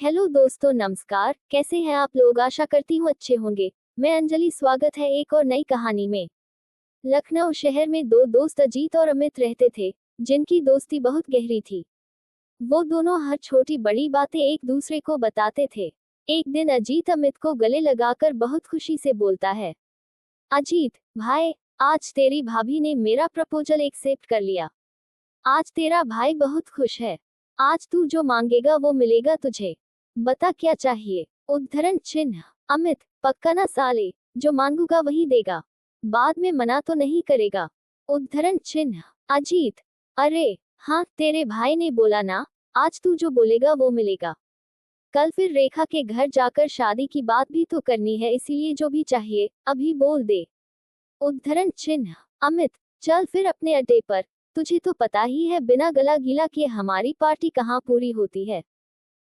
Hello दोस्तों, नमस्कार। कैसे हैं आप लोग? आशा करती हूँ अच्छे होंगे। मैं अंजलि, स्वागत है एक और नई कहानी में। लखनऊ शहर में दो दोस्त अजीत और अमित रहते थे, जिनकी दोस्ती बहुत गहरी थी। वो दोनों हर छोटी बड़ी बातें एक दूसरे को बताते थे। एक दिन अजीत अमित को गले लगाकर बहुत खुशी से बोलता है, अजीत भाई, आज तेरी भाभी ने मेरा प्रपोजल एक्सेप्ट कर लिया। आज तेरा भाई बहुत खुश है। आज तू जो मांगेगा वो मिलेगा तुझे। बता क्या चाहिए? उद्धरण चिन्ह। अमित, पक्का ना साले, जो मांगूगा वही देगा। बाद में मना तो नहीं करेगा। उद्धरण चिन्ह। अजीत, अरे हाँ, तेरे भाई ने बोला ना, आज तू जो बोलेगा वो मिलेगा। कल फिर रेखा के घर जाकर शादी की बात भी तो करनी है, इसीलिए जो भी चाहिए अभी बोल दे। उद्धरण चिन्ह। अमित, चल फिर अपने अड्डे पर। तुझे तो पता ही है बिना गला गीला किए हमारी पार्टी कहाँ पूरी होती है।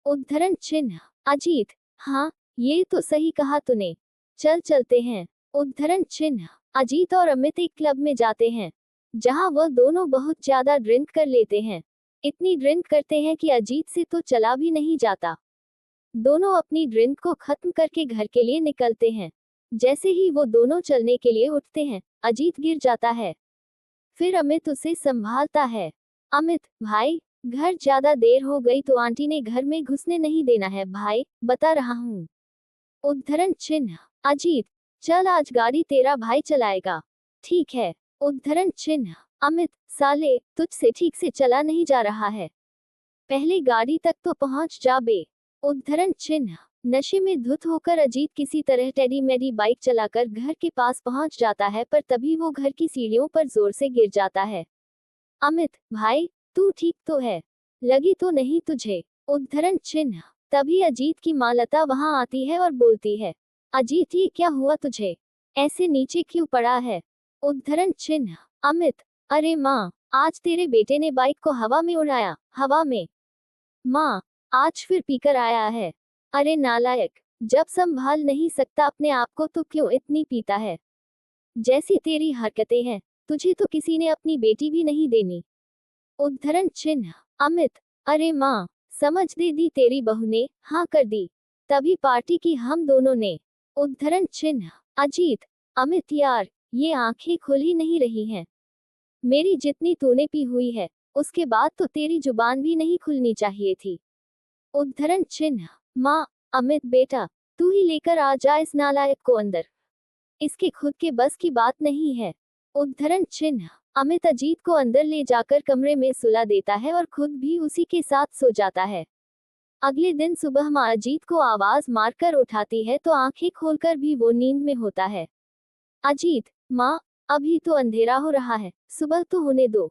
उद्धरण चिन्ह। अजीत, हाँ, ये तो सही कहा तूने। चल चलते हैं। उद्धरण चिन्ह। अजीत और अमित एक क्लब में जाते हैं, जहां वह दोनों बहुत ज्यादा ड्रिंक कर लेते हैं। इतनी ड्रिंक करते हैं कि अजीत से तो चला भी नहीं जाता। दोनों अपनी ड्रिंक को खत्म करके घर के लिए निकलते हैं। जैसे ही वो दोनों चलने के लिए उठते हैं, अजीत गिर जाता है। फिर अमित उसे संभालता है। अमित भाई, घर ज्यादा देर हो गई तो आंटी ने घर में घुसने नहीं देना है भाई, बता रहा हूँ। उद्धरण चिन्ह। अजीत, चल आज गाड़ी तेरा भाई चलाएगा। ठीक है। उद्धरण चिन्ह। अमित, साले, तुझसे ठीक से चला नहीं जा रहा है। पहले गाड़ी तक तो पहुंच जा बे। उद्धरण चिन्ह। नशे में धुत होकर अजीत किसी तरह टेडी मेडी बाइक चलाकर घर के पास पहुंच जाता है, पर तभी वो घर की सीढ़ियों पर जोर से गिर जाता है। अमित भाई, तू ठीक तो है? लगी तो नहीं तुझे? उद्धरण चिन्ह। तभी अजीत की माँ लता वहां आती है और बोलती है, अजीत ये क्या हुआ तुझे? ऐसे नीचे क्यों पड़ा है? उद्धरण चिन्ह। अमित, अरे माँ, आज तेरे बेटे ने बाइक को हवा में उड़ाया। हवा में? माँ, आज फिर पीकर आया है। अरे नालायक, जब संभाल नहीं सकता अपने आप को तो क्यों इतनी पीता है? जैसी तेरी हरकतें हैं, तुझे तो किसी ने अपनी बेटी भी नहीं देनी। उद्धरण चिन्ह। अमित, अरे माँ, समझ दे दी तेरी बहू ने, हाँ कर दी। तभी पार्टी की हम दोनों ने। उद्धरण चिन्ह। अजीत, अमित यार, ये आंखें खुल ही नहीं रही हैं। मेरी जितनी तूने पी हुई है, उसके बाद तो तेरी जुबान भी नहीं खुलनी चाहिए थी। उद्धरण चिन्ह। माँ, अमित बेटा, तू ही लेकर आ जा इस नालायक को अंदर। इसके खुद के बस की बात नहीं है। उद्धरण चिन्ह। अमित अजीत को अंदर ले जाकर कमरे में सुला देता है और खुद भी उसी के साथ सो जाता है। अगले दिन सुबह माँ अजीत को आवाज मारकर उठाती है तो आंखें खोलकर भी वो नींद में होता है। अजीत, माँ, अभी तो अंधेरा हो रहा है, सुबह तो होने दो।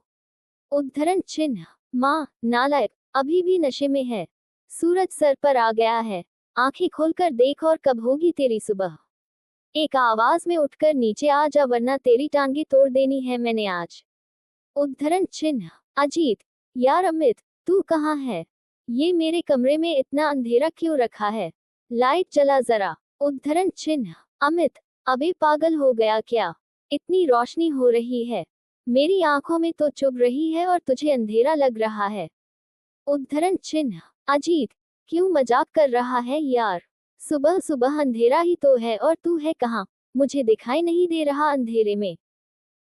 उद्धरण चिन्ह। माँ, नालायक, अभी भी नशे में है। सूरज सर पर आ गया है, आंखें खोलकर देख और कब होगी तेरी सुबह। एक आवाज में उठकर नीचे आ जा वरना तेरी टांगे तोड़ देनी है मैंने आज। उद्धरण चिन्ह। अजीत, यार अमित, तू कहाँ है? ये मेरे कमरे में इतना अंधेरा क्यों रखा है? लाइट जला जरा। उद्धरण चिन्ह। अमित, अबे पागल हो गया क्या? इतनी रोशनी हो रही है, मेरी आंखों में तो चुभ रही है और तुझे अंधेरा लग रहा है। उद्धरण चिन्ह। अजीत, क्यों मजाक कर रहा है यार? सुबह सुबह अंधेरा ही तो है और तू है कहाँ? मुझे दिखाई नहीं दे रहा अंधेरे में।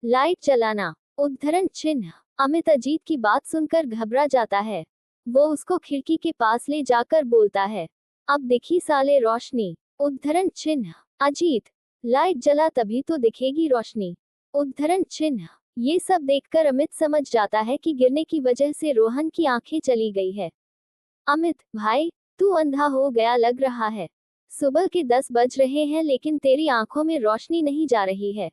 लाइट चलाना। उद्धरण चिन्ह। अमित अजीत की बात सुनकर घबरा जाता है। वो उसको खिड़की के पास ले जाकर बोलता है, अब दिखी साले रोशनी। उद्धरण चिन्ह। अजीत, लाइट जला तभी तो दिखेगी रोशनी। उद्धरण चिन्ह। ये सब देखकर अमित समझ जाता है कि गिरने की वजह से रोहन की आंखें चली गई है। अमित भाई, तू अंधा हो गया लग रहा है। सुबह के 10 बज रहे हैं लेकिन तेरी आंखों में रोशनी नहीं जा रही है।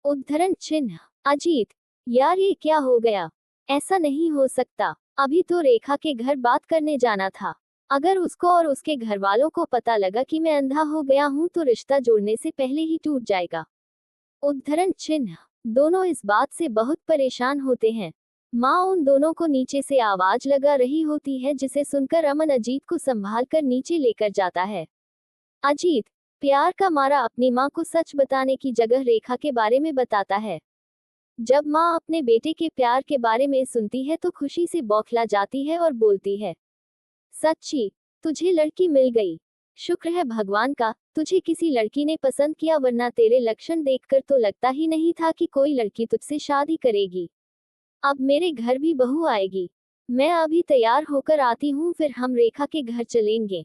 उद्धरण चिन्ह। अजीत, यार ये क्या हो गया? ऐसा नहीं हो सकता, अभी तो रेखा के घर बात करने जाना था। अगर उसको और उसके घर वालों को पता लगा कि मैं अंधा हो गया हूँ तो रिश्ता जोड़ने से पहले ही टूट जाएगा। उद्धरण चिन्ह। दोनों इस बात से बहुत परेशान होते हैं। माँ उन दोनों को नीचे से आवाज लगा रही होती है, जिसे सुनकर अमन अजीत को संभाल कर नीचे लेकर जाता है। अजीत, प्यार का मारा अपनी माँ को सच बताने की जगह रेखा के बारे में बताता है। जब माँ अपने बेटे के प्यार के बारे में सुनती है तो खुशी से बौखला जाती है और बोलती है, सच्ची, तुझे लड़की मिल गई। शुक्र है भगवान का, तुझे किसी लड़की ने पसंद किया, वरना तेरे लक्षण देखकर तो लगता ही नहीं था कि कोई लड़की तुझसे शादी करेगी। अब मेरे घर भी बहू आएगी। मैं अभी तैयार होकर आती हूँ, फिर हम रेखा के घर चलेंगे।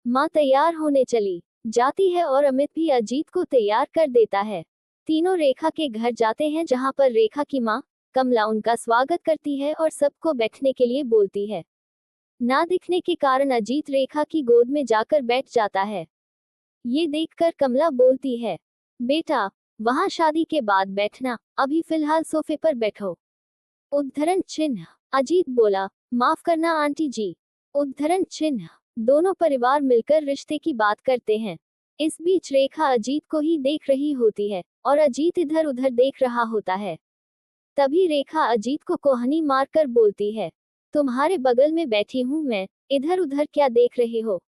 माँ तैयार होने चली जाती है और अमित भी अजीत को तैयार कर देता है। तीनों रेखा के घर जाते हैं, जहाँ पर रेखा की माँ कमला उनका स्वागत करती है और सबको बैठने के लिए बोलती है। ना दिखने के कारण अजीत रेखा की गोद में जाकर बैठ जाता है। ये देखकर कमला बोलती है, बेटा वहां शादी के बाद बैठना, अभी फिलहाल सोफे पर बैठो। उद्धरण चिन्ह। अजीत बोला, माफ करना आंटी जी। उद्धरण चिन्ह। दोनों परिवार मिलकर रिश्ते की बात करते हैं। इस बीच रेखा अजीत को ही देख रही होती है और अजीत इधर उधर देख रहा होता है। तभी रेखा अजीत को कोहनी मारकर बोलती है, तुम्हारे बगल में बैठी हूं मैं, इधर उधर क्या देख रहे हो।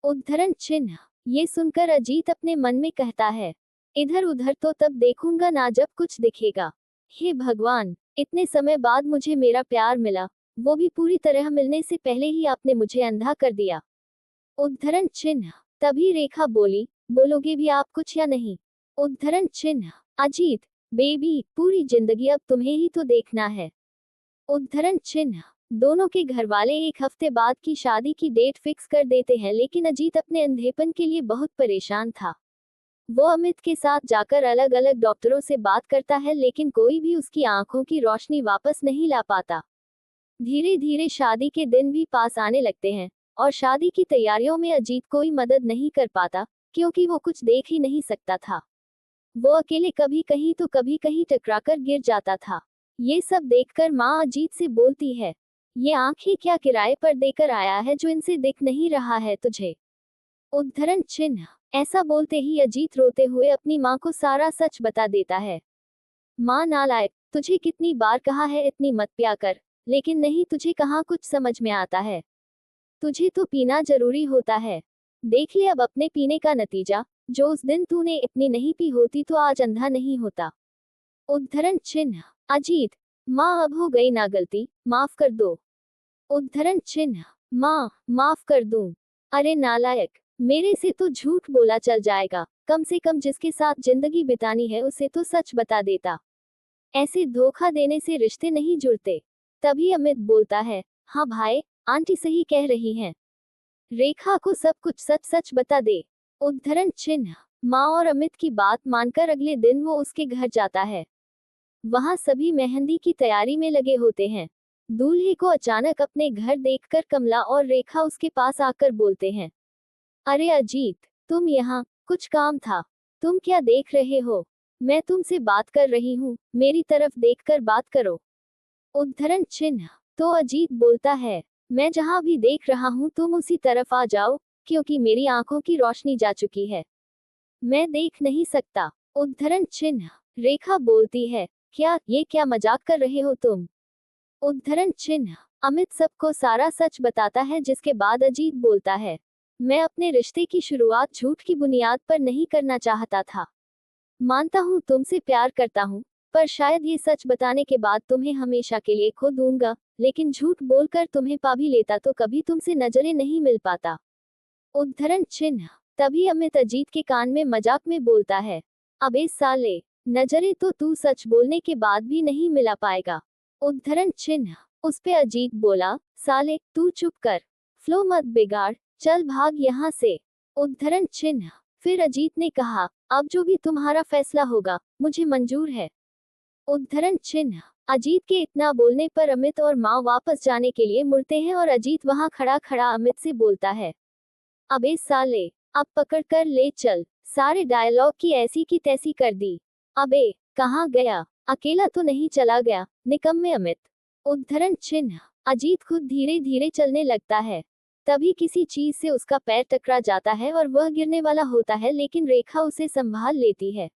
उद्धरण चिन्ह। ये सुनकर अजीत अपने मन में कहता है, इधर उधर तो तब देखूंगा ना जब कुछ दिखेगा। हे भगवान, इतने समय बाद मुझे मेरा प्यार मिला, वो भी पूरी तरह मिलने से पहले ही आपने मुझे अंधा कर दिया। उद्धरण चिन्ह। तभी रेखा बोली, बोलोगे भी आप कुछ या नहीं। उद्धरण चिन्ह। अजीत, बेबी पूरी जिंदगी अब तुम्हें ही तो देखना है। उद्धरण चिन्ह। दोनों के घर वाले एक हफ्ते बाद की शादी की डेट फिक्स कर देते हैं, लेकिन अजीत अपने अंधेपन के लिए बहुत परेशान था। वो अमित के साथ जाकर अलग अलग डॉक्टरों से बात करता है, लेकिन कोई भी उसकी आंखों की रोशनी वापस नहीं ला पाता। धीरे धीरे शादी के दिन भी पास आने लगते हैं और शादी की तैयारियों में अजीत कोई मदद नहीं कर पाता, क्योंकि वो कुछ देख ही नहीं सकता था। वो अकेले कभी कहीं तो कभी कहीं टकराकर गिर जाता था। ये सब देखकर माँ अजीत से बोलती है, ये आंखें क्या किराए पर देकर आया है जो इनसे दिख नहीं रहा है तुझे। उद्धरण चिन्ह। ऐसा बोलते ही अजीत रोते हुए अपनी माँ को सारा सच बता देता है। माँ नालायक, तुझे कितनी बार कहा है इतनी मत पिया कर, लेकिन नहीं, तुझे कहाँ कुछ समझ में आता है। तुझे तो पीना जरूरी होता है। देख ले अब अपने पीने का नतीजा, जो उस दिन तूने इतनी नहीं पी होती तो आज अंधा नहीं होता। उद्धरण चिन्ह। अजीत, माँ अब हो गई ना गलती, माफ कर दो। उद्धरण चिन्ह। माँ, माफ कर दूं। अरे नालायक, मेरे से तो झूठ बोला चल जाएगा, कम से कम जिसके साथ जिंदगी बितानी है उसे तो सच बता देता। ऐसे धोखा देने से रिश्ते नहीं जुड़ते। तभी अमित बोलता है, हाँ भाई, आंटी सही कह रही हैं। रेखा को सब कुछ सच सच बता दे। उद्धरण चिन्ह। माँ और अमित की बात मानकर अगले दिन वो उसके घर जाता है। वहां सभी मेहंदी की तैयारी में लगे होते हैं। दूल्हे को अचानक अपने घर देखकर कमला और रेखा उसके पास आकर बोलते हैं, अरे अजीत, तुम यहाँ, कुछ काम था। तुम क्या देख रहे हो, मैं तुमसे बात कर रही हूँ, मेरी तरफ देखकर बात करो। उद्धरण चिन्ह। तो अजीत बोलता है, मैं जहाँ भी देख रहा हूँ तुम उसी तरफ आ जाओ, क्योंकि मेरी आंखों की रोशनी जा चुकी है, मैं देख नहीं सकता। उद्धरण चिन्ह। रेखा बोलती है, ये क्या मजाक कर रहे हो तुम। उद्धरण चिन्ह। अमित सबको सारा सच बताता है, जिसके बाद अजीत बोलता है, मैं अपने रिश्ते की शुरुआत झूठ की बुनियाद पर नहीं करना चाहता था। मानता हूँ तुमसे प्यार करता हूँ, पर शायद ये सच बताने के बाद तुम्हें हमेशा के लिए खो दूंगा, लेकिन झूठ बोलकर तुम्हें पा भी लेता तो कभी तुमसे नजरें नहीं मिल पाता। उद्धरण चिन्ह। तभी अमित अजीत के कान में मजाक में बोलता है, अबे साले, नजरें तो तू सच बोलने के बाद भी नहीं मिला पाएगा। उद्धरण चिन्ह। उस पे अजीत बोला, साले तू चुप कर, फ्लो मत बिगाड़, चल भाग यहाँ से। उद्धरण चिन्ह। फिर अजीत ने कहा, अब जो भी तुम्हारा फैसला होगा, मुझे मंजूर है। उद्धरण चिन्ह। अजीत के इतना बोलने पर अमित और माँ वापस जाने के लिए मुड़ते हैं और अजीत वहां खड़ा खड़ा अमित से बोलता है, अबे साले, अब पकड़ कर ले चल। सारे डायलॉग की ऐसी की तैसी कर दी। अबे, कहाँ गया, अकेला तो नहीं चला गया, निकम्मे अमित। उद्धरण चिन्ह। अजीत खुद धीरे धीरे चलने लगता है। तभी किसी चीज से उसका पैर टकरा जाता है और वह गिरने वाला होता है, लेकिन रेखा उसे संभाल लेती है।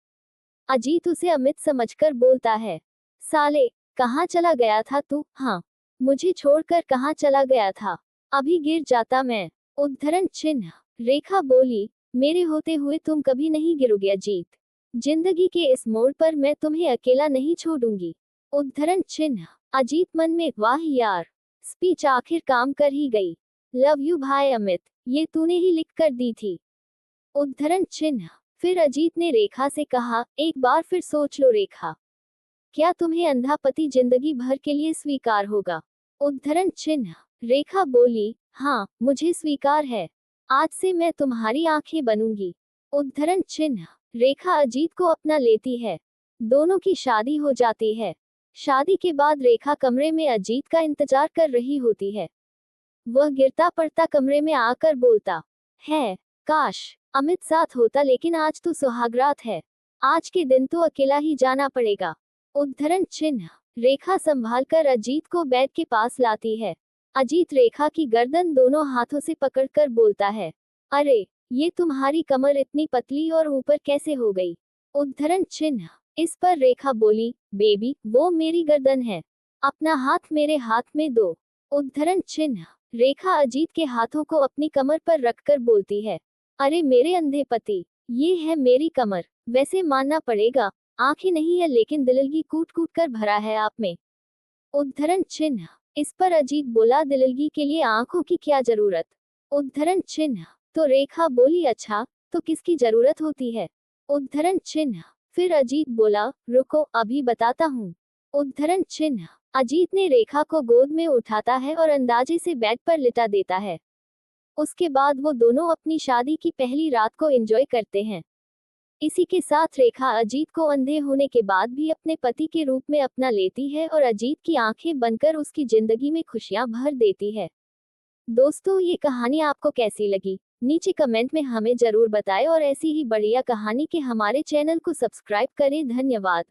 अजीत उसे अमित समझकर बोलता है, साले, कहाँ चला गया था तू। हाँ, मुझे छोड़कर कहाँ चला गया था, अभी गिर जाता मैं। उद्धरण चिन्ह। रेखा बोली, मेरे होते हुए तुम कभी नहीं गिरोगे अजीत, जिंदगी के इस मोड़ पर मैं तुम्हें अकेला नहीं छोड़ूंगी। उद्धरण चिन्ह। अजीत मन में, वाह यार, स्पीच आखिर काम कर ही गई। लव यू भाई अमित, ये तूने ही लिख कर दी थी। उद्धरण चिन्ह। फिर अजीत ने रेखा से कहा, एक बार फिर सोच लो रेखा, क्या तुम्हें अंधा पति जिंदगी भर के लिए स्वीकार होगा? उद्धरण चिन्ह। रेखा बोली, हाँ मुझे स्वीकार है, आज से मैं तुम्हारी आंखें बनूंगी। उद्धरण चिन्ह। रेखा अजीत को अपना लेती है, दोनों की शादी हो जाती है। शादी के बाद रेखा कमरे में अजीत का इंतजार कर रही होती है। वह गिरता पड़ता कमरे में आकर बोलता है, काश अमित साथ होता, लेकिन आज तो सुहागरात है, आज के दिन तो अकेला ही जाना पड़ेगा। उद्धरण चिन्ह। रेखा संभालकर अजीत को बेड के पास लाती है। अजीत रेखा की गर्दन दोनों हाथों से पकड़कर बोलता है, अरे ये तुम्हारी कमर इतनी पतली और ऊपर कैसे हो गई? उद्धरण चिन्ह। इस पर रेखा बोली, बेबी वो मेरी गर्दन है, अपना हाथ मेरे हाथ में दो। उद्धरण चिन्ह। रेखा अजीत के हाथों को अपनी कमर पर रखकर बोलती है, अरे मेरे अंधे पति, ये है मेरी कमर, वैसे मानना पड़ेगा आंखें नहीं है लेकिन दिलगी कूट कूट कर भरा है आप में। उद्धरण चिन्ह। इस पर अजीत बोला, दिलगी के लिए आंखों की क्या जरूरत? उद्धरण चिन्ह। तो रेखा बोली, अच्छा तो किसकी जरूरत होती है? उद्धरण चिन्ह। फिर अजीत बोला, रुको अभी बताता हूँ। उद्धरण चिन्ह। अजीत ने रेखा को गोद में उठाता है और अंदाजे से बेड पर लिटा देता है। उसके बाद वो दोनों अपनी शादी की पहली रात को एंजॉय करते हैं। इसी के साथ रेखा अजीत को अंधे होने के बाद भी अपने पति के रूप में अपना लेती है और अजीत की आंखें बनकर उसकी जिंदगी में खुशियां भर देती है। दोस्तों ये कहानी आपको कैसी लगी? नीचे कमेंट में हमें जरूर बताएं और ऐसी ही बढ़िया कहानी के हमारे चैनल को सब्सक्राइब करें। धन्यवाद।